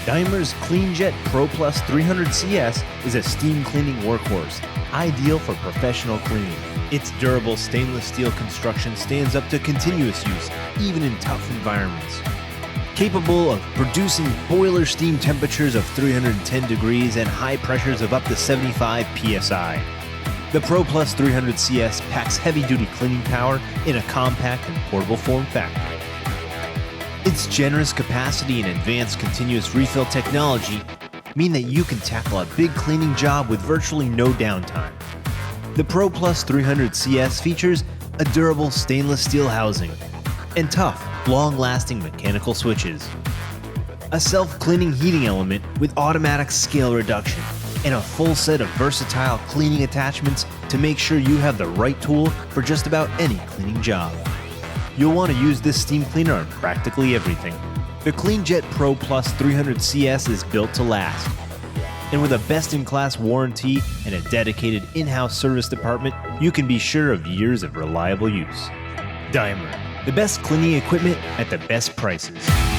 Daimler's KleenJet Pro Plus 300 CS is a steam cleaning workhorse, ideal for professional cleaning. Its durable stainless steel construction stands up to continuous use, even in tough environments. Capable of producing boiler steam temperatures of 310 degrees and high pressures of up to 75 psi. The Pro Plus 300 CS packs heavy-duty cleaning power in a compact and portable form factor. Its generous capacity and advanced continuous refill technology mean that you can tackle a big cleaning job with virtually no downtime. The Pro Plus 300 CS features a durable stainless steel housing and tough, long-lasting mechanical switches, a self-cleaning heating element with automatic scale reduction, and a full set of versatile cleaning attachments to make sure you have the right tool for just about any cleaning job. You'll want to use this steam cleaner on practically everything. The KleenJet Pro Plus 300 CS is built to last. And with a best-in-class warranty and a dedicated in-house service department, you can be sure of years of reliable use. Daimler, the best cleaning equipment at the best prices.